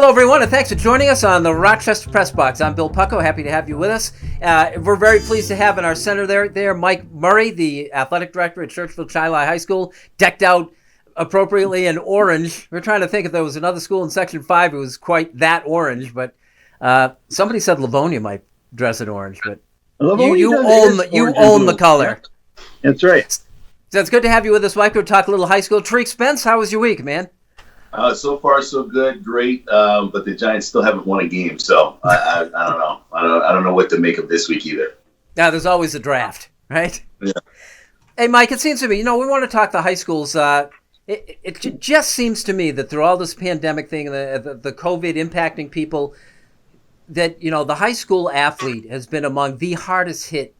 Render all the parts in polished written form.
Hello, everyone, and thanks for joining us on the Rochester Press Box. I'm Bill Pucko. Happy to have you with us. We're very pleased to have in our center there Mike Murray, the athletic director at Churchville-Chili High School, decked out appropriately in orange. We're trying to think if there was another school in Section 5 who was quite that orange, but somebody said Livonia might dress in orange, but you own the color. Yeah. That's right. So it's good to have you with us, Mike. We'll talk a little high school. Tariq Spence, how was your week, man? So far, so good, great. But the Giants still haven't won a game, so I don't know. I don't know what to make of this week either. Now, there's always the draft, right? Yeah. Hey, Mike, it seems to me, we want to talk the high schools. It just seems to me that through all this pandemic thing, the COVID impacting people, that the high school athlete has been among the hardest hit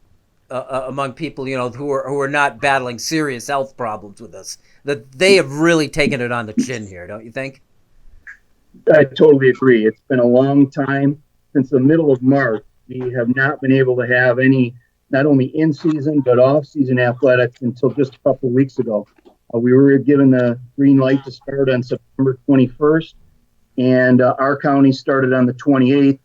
among people, who are not battling serious health problems with this. That they have really taken it on the chin here, don't you think? I totally agree. It's been a long time. Since the middle of March, we have not been able to have any, not only in-season, but off-season athletics until just a couple of weeks ago. We were given the green light to start on September 21st, and our county started on the 28th.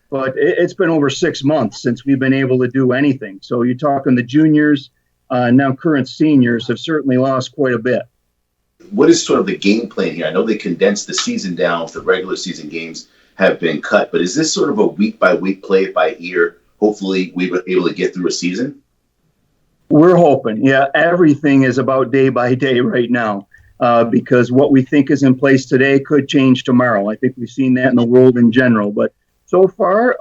But it's been over 6 months since we've been able to do anything. So you're talking the juniors, now current seniors have certainly lost quite a bit. What is sort of the game plan here? I know they condensed the season down. The regular season games have been cut, but is this sort of a week-by-week, play-by-ear? Hopefully we were able to get through a season? We're hoping. Yeah, everything is about day by day right now because what we think is in place today could change tomorrow. I think we've seen that in the world in general, but so far,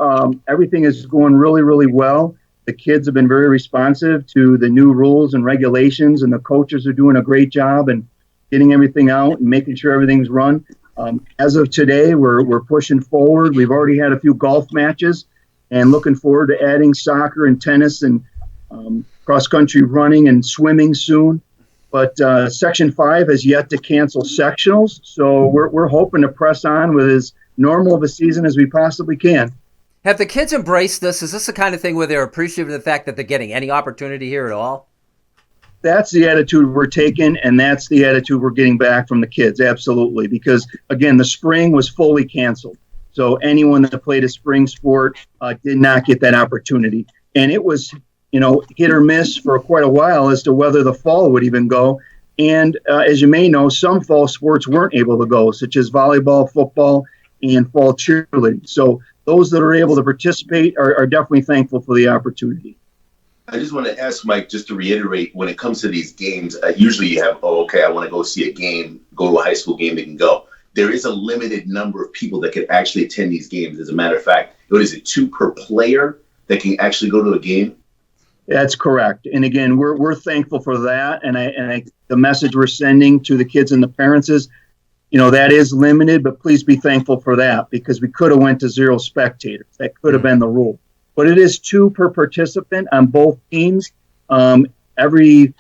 everything is going really, really well. The kids have been very responsive to the new rules and regulations, and the coaches are doing a great job and getting everything out and making sure everything's run. As of today, we're pushing forward. We've already had a few golf matches and looking forward to adding soccer and tennis and cross-country running and swimming soon. But Section 5 has yet to cancel sectionals, so we're hoping to press on with as normal of a season as we possibly can. Have the kids embraced this? Is this the kind of thing where they're appreciative of the fact that they're getting any opportunity here at all? That's the attitude we're taking, and that's the attitude we're getting back from the kids, absolutely. Because, again, the spring was fully canceled. So anyone that played a spring sport did not get that opportunity. And it was, hit or miss for quite a while as to whether the fall would even go. And as you may know, some fall sports weren't able to go, such as volleyball, football, and fall cheerleading. So those that are able to participate are definitely thankful for the opportunity. I just want to ask Mike, just to reiterate, when it comes to these games, usually you have, I want to go see a game, go to a high school game, they can go. There is a limited number of people that can actually attend these games. As a matter of fact, what is it, 2 per player that can actually go to a game? That's correct. And again, we're thankful for that. And the message we're sending to the kids and the parents is, that is limited, but please be thankful for that because we could have went to 0 spectators. That could have been the rule. But it is 2 per participant on both teams. Every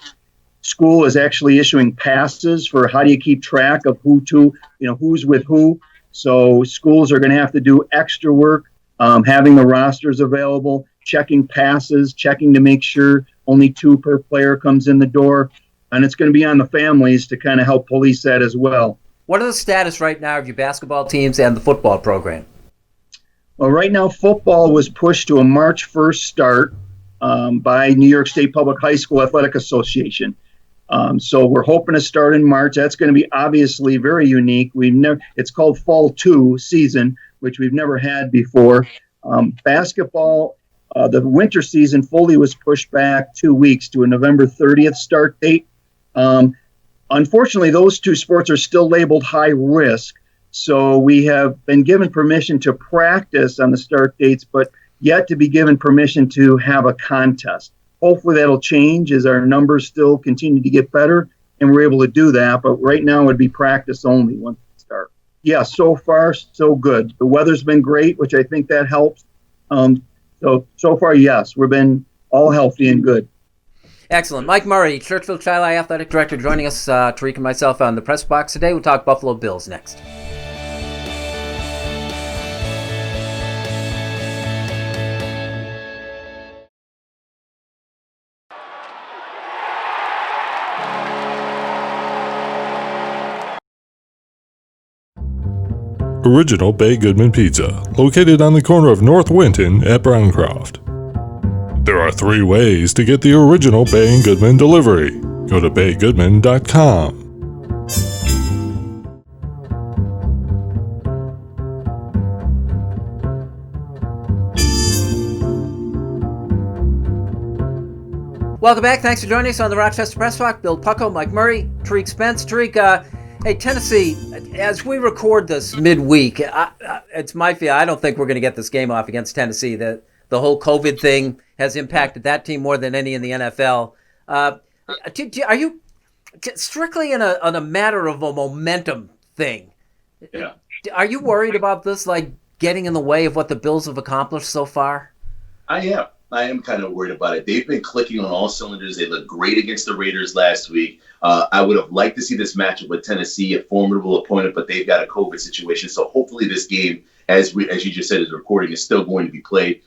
school is actually issuing passes for how do you keep track of who's with who. So schools are going to have to do extra work, having the rosters available, checking passes, checking to make sure only 2 per player comes in the door. And it's going to be on the families to kind of help police that as well. What are the status right now of your basketball teams and the football program? Well, right now, football was pushed to a March 1st start by New York State Public High School Athletic Association. So we're hoping to start in March. That's going to be obviously very unique. It's called Fall 2 season, which we've never had before. Basketball, the winter season fully was pushed back 2 weeks to a November 30th start date. Unfortunately, those 2 sports are still labeled high risk. So we have been given permission to practice on the start dates, but yet to be given permission to have a contest. Hopefully that'll change as our numbers still continue to get better and we're able to do that. But right now it would be practice only once we start. Yeah, so far, so good. The weather's been great, which I think that helps. So far, yes, we've been all healthy and good. Excellent. Mike Murray, Churchville-Chili Athletic Director, joining us, Tariq and myself on the press box today. We'll talk Buffalo Bills next. Original Bay Goodman Pizza, located on the corner of North Winton at Browncroft. There are 3 ways to get the original Bay and Goodman delivery. Go to baygoodman.com. Welcome back. Thanks for joining us on the Rochester Press Box. Bill Pucko, Mike Murray, Tariq Spence. Tariq, hey, Tennessee, as we record this midweek, it's my fear. I don't think we're going to get this game off against Tennessee. The whole COVID thing has impacted that team more than any in the NFL. Are you strictly in a matter of a momentum thing? Yeah. Are you worried about this, like, getting in the way of what the Bills have accomplished so far? I am kind of worried about it. They've been clicking on all cylinders. They looked great against the Raiders last week. I would have liked to see this matchup with Tennessee, a formidable opponent, but they've got a COVID situation. So hopefully this game, as you just said, is recording, is still going to be played.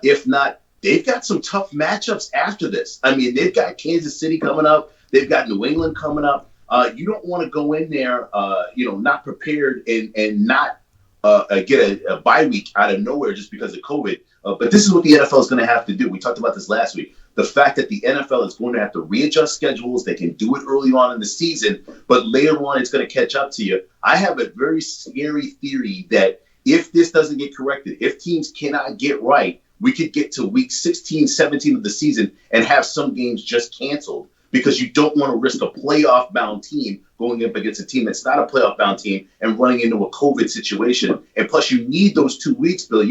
If not, they've got some tough matchups after this. I mean, they've got Kansas City coming up. They've got New England coming up. You don't want to go in there, not prepared and not get a bye week out of nowhere just because of COVID. But this is what the NFL is going to have to do. We talked about this last week. The fact that the NFL is going to have to readjust schedules. They can do it early on in the season, but later on it's going to catch up to you. I have a very scary theory that if this doesn't get corrected, if teams cannot get right, we could get to week 16, 17 of the season and have some games just canceled because you don't want to risk a playoff-bound team going up against a team that's not a playoff-bound team and running into a COVID situation. And plus, you need those 2 weeks, Bill,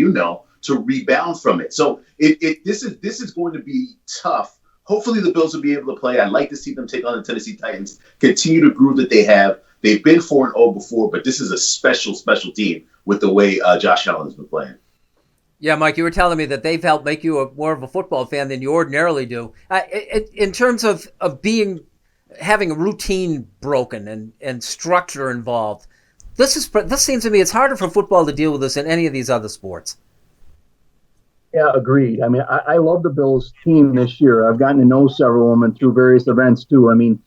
to rebound from it. So this is going to be tough. Hopefully the Bills will be able to play. I'd like to see them take on the Tennessee Titans, continue the groove that they have. They've been 4-0 before, but this is a special team with the way Josh Allen has been playing. Yeah, Mike, you were telling me that they've helped make you more of a football fan than you ordinarily do. In terms of having a routine broken and structure involved, this seems to me it's harder for football to deal with this than any of these other sports. Yeah, agreed. I mean, I love the Bills team this year. I've gotten to know several of them and through various events too. I mean,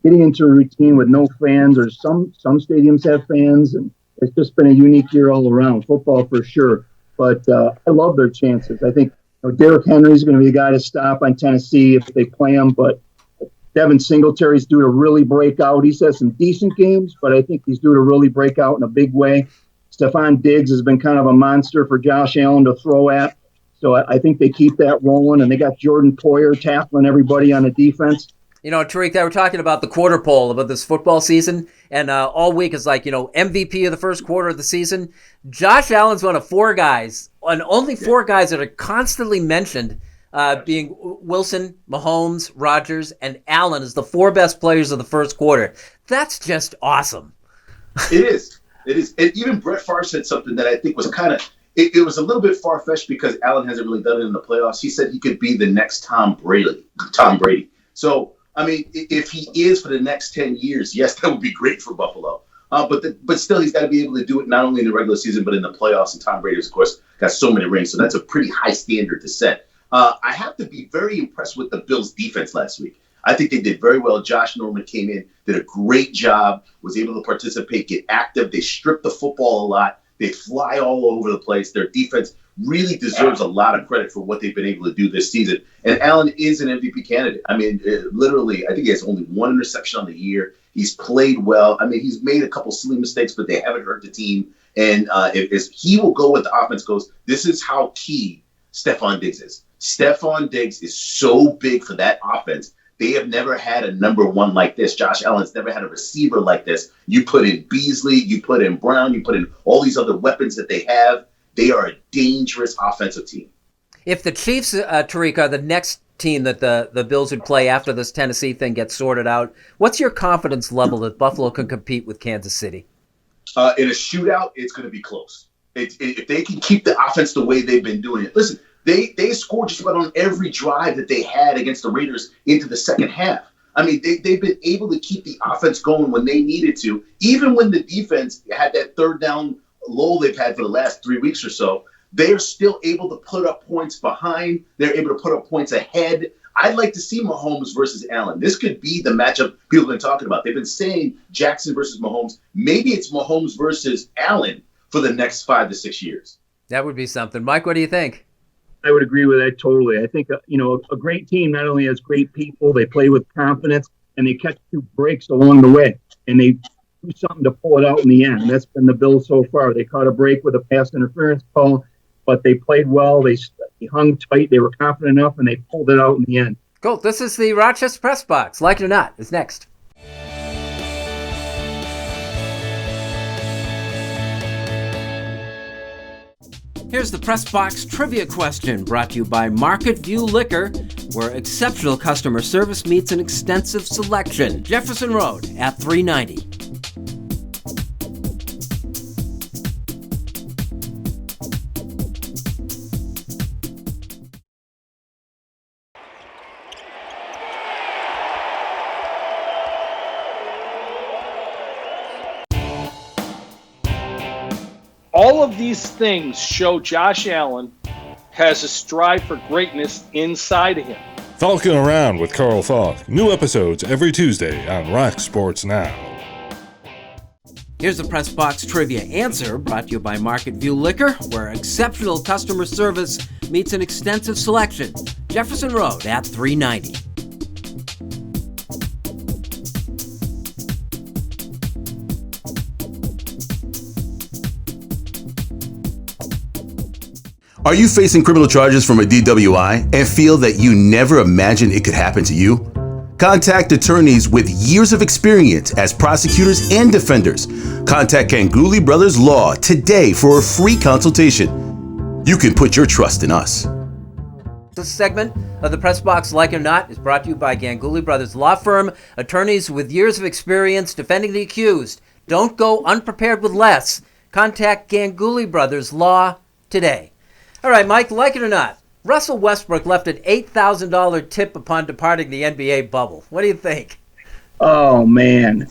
getting into a routine with no fans, or some stadiums have fans, and it's just been a unique year all around. Football for sure. But I love their chances. I think Derrick Henry's going to be a guy to stop on Tennessee if they play him. But Devin Singletary's due to really break out. He's had some decent games, but I think he's due to really break out in a big way. Stephon Diggs has been kind of a monster for Josh Allen to throw at. So I think they keep that rolling, and they got Jordan Poyer tackling everybody on the defense. Tariq, they were talking about the quarter poll about this football season, and all week is like, MVP of the first quarter of the season. Josh Allen's one of 4 guys, and only 4 guys that are constantly mentioned, being Wilson, Mahomes, Rodgers, and Allen as the 4 best players of the first quarter. That's just awesome. It is. It is. And even Brett Favre said something that I think was kind of, it was a little bit far-fetched because Allen hasn't really done it in the playoffs. He said he could be the next Tom Brady. So, I mean, if he is for the next 10 years, yes, that would be great for Buffalo. But still, he's got to be able to do it not only in the regular season, but in the playoffs. And Tom Brady, of course, got so many rings. So that's a pretty high standard to set. I have to be very impressed with the Bills' defense last week. I think they did very well. Josh Norman came in, did a great job, was able to participate, get active. They stripped the football a lot. They fly all over the place. Their defense really deserves a lot of credit for what they've been able to do this season. And Allen is an MVP candidate. I mean, literally, I think he has only 1 interception on the year. He's played well. I mean, he's made a couple silly mistakes, but they haven't hurt the team. And if he will go with the offense goes, this is how key Stephon Diggs is. Stephon Diggs is so big for that offense. They have never had a number 1 like this. Josh Allen's never had a receiver like this. You put in Beasley, you put in Brown, you put in all these other weapons that they have. They are a dangerous offensive team. If the Chiefs, Tariq, are the next team that the Bills would play after this Tennessee thing gets sorted out, what's your confidence level that Buffalo can compete with Kansas City? In a shootout, it's going to be close. If they can keep the offense the way they've been doing it. Listen, they scored just about on every drive that they had against the Raiders into the second half. I mean, they've been able to keep the offense going when they needed to, even when the defense had that third down lull they've had for the last 3 weeks or so. They're still able to put up points behind. They're able to put up points ahead. I'd like to see Mahomes versus Allen. This could be the matchup people have been talking about. They've been saying Jackson versus Mahomes. Maybe it's Mahomes versus Allen for the next 5 to 6 years. That would be something. Mike, what do you think? I would agree with that totally. I think, a great team not only has great people, they play with confidence, and they catch 2 breaks along the way, and they do something to pull it out in the end. That's been the Bills so far. They caught a break with a pass interference call, but they played well. They hung tight. They were confident enough, and they pulled it out in the end. Cool. This is the Rochester Press Box. Like it or not, is next. Here's the Press Box trivia question, brought to you by Market View Liquor, where exceptional customer service meets an extensive selection. Jefferson Road at 390. All of these things show Josh Allen has a strive for greatness inside of him. Falcon Around with Carl Falk. New episodes every Tuesday on Rock Sports Now. Here's the Press Box trivia answer, brought to you by Market View Liquor, where exceptional customer service meets an extensive selection. Jefferson Road at 390. Are you facing criminal charges from a DWI and feel that you never imagined it could happen to you? Contact attorneys with years of experience as prosecutors and defenders. Contact Ganguly Brothers Law today for a free consultation. You can put your trust in us. This segment of the Press Box, Like It or Not, is brought to you by Ganguly Brothers Law Firm, attorneys with years of experience defending the accused. Don't go unprepared with less. Contact Ganguly Brothers Law today. All right, Mike, like it or not, Russell Westbrook left an $8,000 tip upon departing the NBA bubble. What do you think? Oh, man.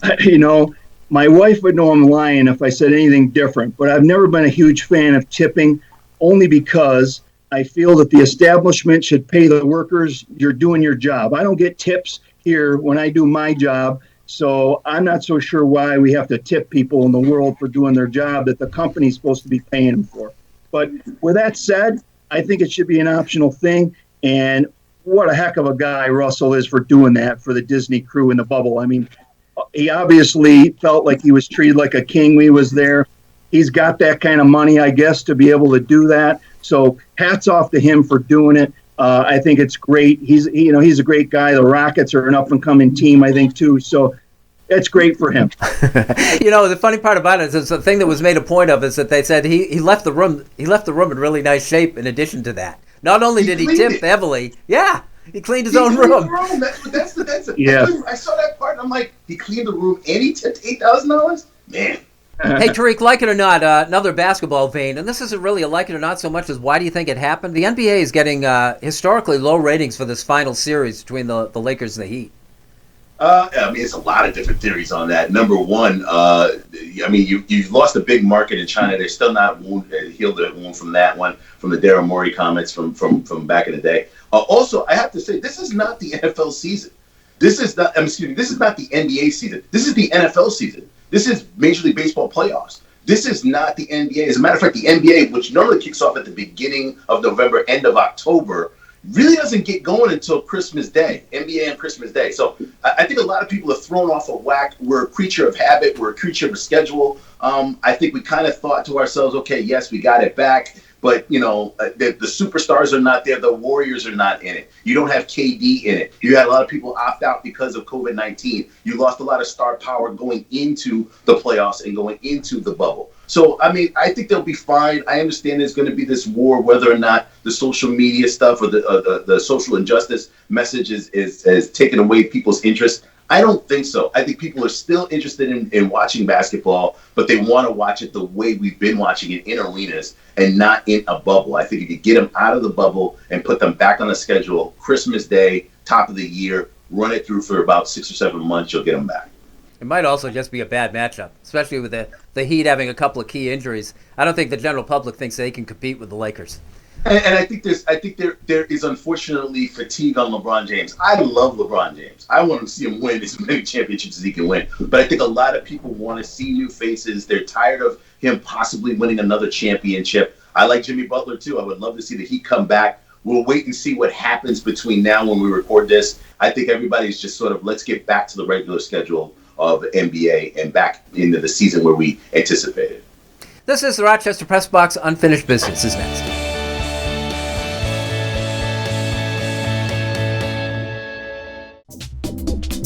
My wife would know I'm lying if I said anything different, but I've never been a huge fan of tipping, only because I feel that the establishment should pay the workers. You're doing your job. I don't get tips here when I do my job, so I'm not so sure why we have to tip people in the world for doing their job that the company's supposed to be paying them for. But with that said, I think it should be an optional thing. And what a heck of a guy Russell is for doing that for the Disney crew in the bubble. I mean, he obviously felt like he was treated like a king when he was there. He's got that kind of money, I guess, to be able to do that. So hats off to him for doing it. I think it's great. He's a great guy. The Rockets are an up-and-coming team, I think, too. So it's great for him. The funny part about it is the thing that was made a point of is that they said he left the room. He left the room in really nice shape. In addition to that, not only did he tip heavily, he cleaned his own room. That's Yeah. I saw that part, and I'm like, he cleaned the room and he tipped $8,000? Man. Hey, Tariq, like it or not, another basketball vein, and this isn't really a like it or not so much as why do you think it happened? The NBA is getting historically low ratings for this final series between the Lakers and the Heat. It's a lot of different theories on that. Number one, you've lost a big market in China. They're still not healed the wound from that one, from the Daryl Morey comments from back in the day. Also, I have to say, this is not the NFL season. This is not the NBA season. This is the NFL season. This is Major League Baseball playoffs. This is not the NBA. As a matter of fact, the NBA, which normally kicks off at the beginning of November, end of October, really doesn't get going until Christmas Day, NBA and Christmas Day. So I think a lot of people are thrown off of whack. We're a creature of habit. We're a creature of a schedule. I think we kind of thought to ourselves, okay, yes, we got it back. But, the superstars are not there. The Warriors are not in it. You don't have KD in it. You had a lot of people opt out because of COVID-19. You lost a lot of star power going into the playoffs and going into the bubble. So, I think they'll be fine. I understand there's going to be this war, whether or not the social media stuff or the social injustice message is taking away people's interest. I don't think so. I think people are still interested in watching basketball, but they want to watch it the way we've been watching it in arenas and not in a bubble. I think if you get them out of the bubble and put them back on the schedule, Christmas Day, top of the year, run it through for about 6 or 7 months, you'll get them back. It might also just be a bad matchup, especially with the Heat having a couple of key injuries. I don't think the general public thinks they can compete with the Lakers. And I think there is unfortunately fatigue on LeBron James. I love LeBron James. I want to see him win as many championships as he can win. But I think a lot of people want to see new faces. They're tired of him possibly winning another championship. I like Jimmy Butler too. I would love to see that he come back. We'll wait and see what happens between now when we record this. I think everybody's just sort of, let's get back to the regular schedule of NBA and back into the season where we anticipated. This is the Rochester Press Box. Unfinished Business is next.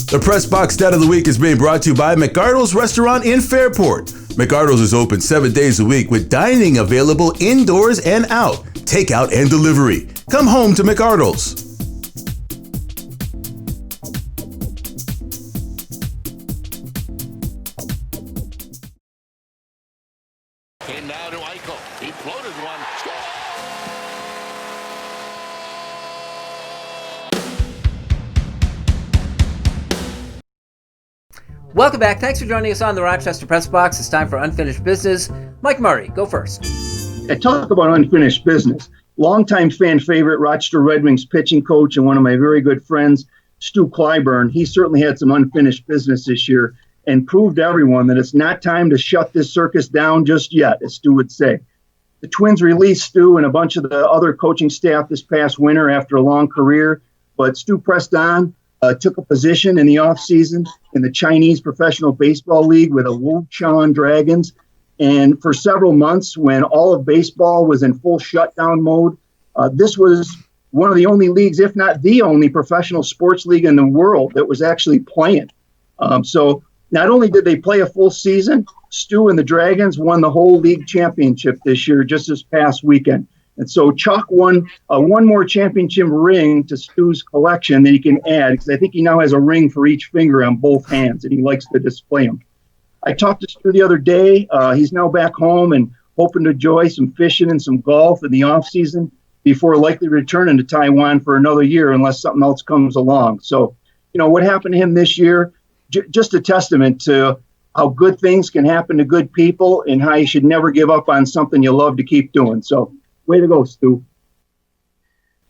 The Press Box Stat of the Week is being brought to you by McArdle's Restaurant in Fairport. McArdle's is open 7 days a week with dining available indoors and out, takeout and delivery. Come home to McArdle's. And now to Eichel. He floated one. Welcome back. Thanks for joining us on the Rochester Press Box. It's time for Unfinished Business. Mike Murray, go first. And talk about unfinished business. Longtime fan favorite, Rochester Red Wings pitching coach and one of my very good friends, Stu Clyburn. He certainly had some unfinished business this year and proved to everyone that it's not time to shut this circus down just yet, as Stu would say. The Twins released Stu and a bunch of the other coaching staff this past winter after a long career, but Stu pressed on, took a position in the offseason in the Chinese Professional Baseball League with the Wuchang Dragons. And for several months, when all of baseball was in full shutdown mode, this was one of the only leagues, if not the only professional sports league in the world that was actually playing. So not only did they play a full season, Stu and the Dragons won the whole league championship this year, just this past weekend. And so Chuck won one more championship ring to Stu's collection that he can add, because I think he now has a ring for each finger on both hands, and he likes to display them. I talked to Stu the other day. He's now back home and hoping to enjoy some fishing and some golf in the off season before likely returning to Taiwan for another year unless something else comes along. So, what happened to him this year, just a testament to how good things can happen to good people and how you should never give up on something you love to keep doing. So, way to go, Stu.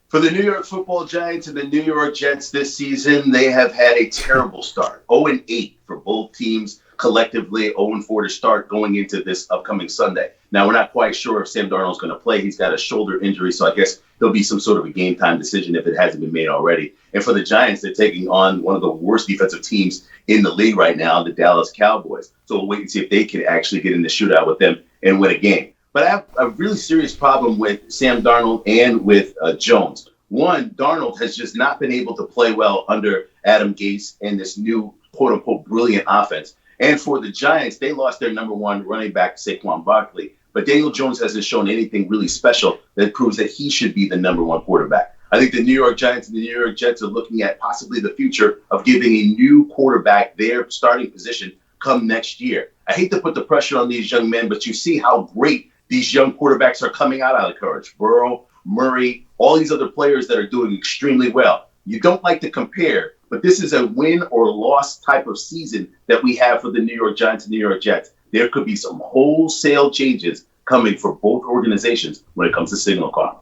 For the New York Football Giants and the New York Jets this season, they have had a terrible start. 0-8 for both teams collectively, 0-4 to start going into this upcoming Sunday. Now, we're not quite sure if Sam Darnold's going to play. He's got a shoulder injury, so I guess there'll be some sort of a game-time decision if it hasn't been made already. And for the Giants, they're taking on one of the worst defensive teams in the league right now, the Dallas Cowboys. So we'll wait and see if they can actually get in the shootout with them and win a game. But I have a really serious problem with Sam Darnold and with Jones. One, Darnold has just not been able to play well under Adam Gase and this new, quote-unquote, brilliant offense. And for the Giants, they lost their number one running back, Saquon Barkley. But Daniel Jones hasn't shown anything really special that proves that he should be the number one quarterback. I think the New York Giants and the New York Jets are looking at possibly the future of giving a new quarterback their starting position come next year. I hate to put the pressure on these young men, but you see how great these young quarterbacks are coming out of college. Burrow, Murray, all these other players that are doing extremely well. You don't like to compare, but this is a win or loss type of season that we have for the New York Giants and New York Jets. There could be some wholesale changes coming for both organizations when it comes to signal calling.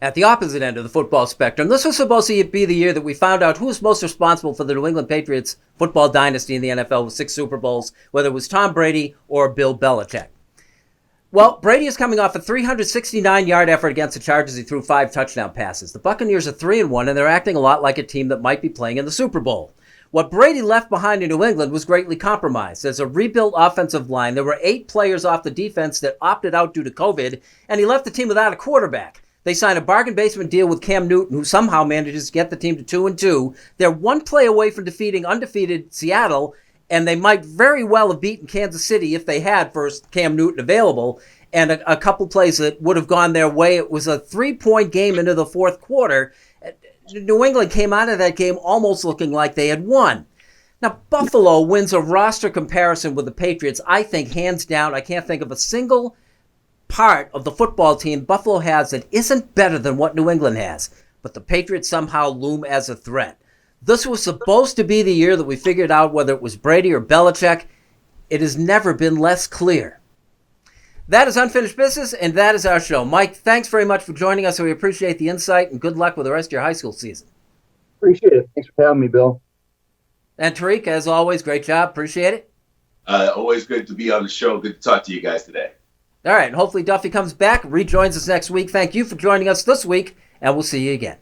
At the opposite end of the football spectrum, this was supposed to be the year that we found out who was most responsible for the New England Patriots football dynasty in the NFL with 6 Super Bowls, whether it was Tom Brady or Bill Belichick. Well, Brady is coming off a 369-yard effort against the Chargers. He threw 5 touchdown passes. The Buccaneers are 3-1, and they're acting a lot like a team that might be playing in the Super Bowl. What Brady left behind in New England was greatly compromised. There's a rebuilt offensive line. There were 8 players off the defense that opted out due to COVID, and he left the team without a quarterback. They signed a bargain basement deal with Cam Newton, who somehow manages to get the team to 2-2. They're 1 play away from defeating undefeated Seattle, and they might very well have beaten Kansas City if they had first Cam Newton available, and a couple plays that would have gone their way. It was a 3-point game into the fourth quarter. New England came out of that game almost looking like they had won. Now, Buffalo wins a roster comparison with the Patriots, I think, hands down. I can't think of a single part of the football team Buffalo has that isn't better than what New England has. But the Patriots somehow loom as a threat. This was supposed to be the year that we figured out whether it was Brady or Belichick. It has never been less clear. That is Unfinished Business, and that is our show. Mike, thanks very much for joining us. We appreciate the insight, and good luck with the rest of your high school season. Appreciate it. Thanks for having me, Bill. And Tariq, as always, great job. Appreciate it. Always good to be on the show. Good to talk to you guys today. All right, and hopefully Duffy comes back, rejoins us next week. Thank you for joining us this week, and we'll see you again.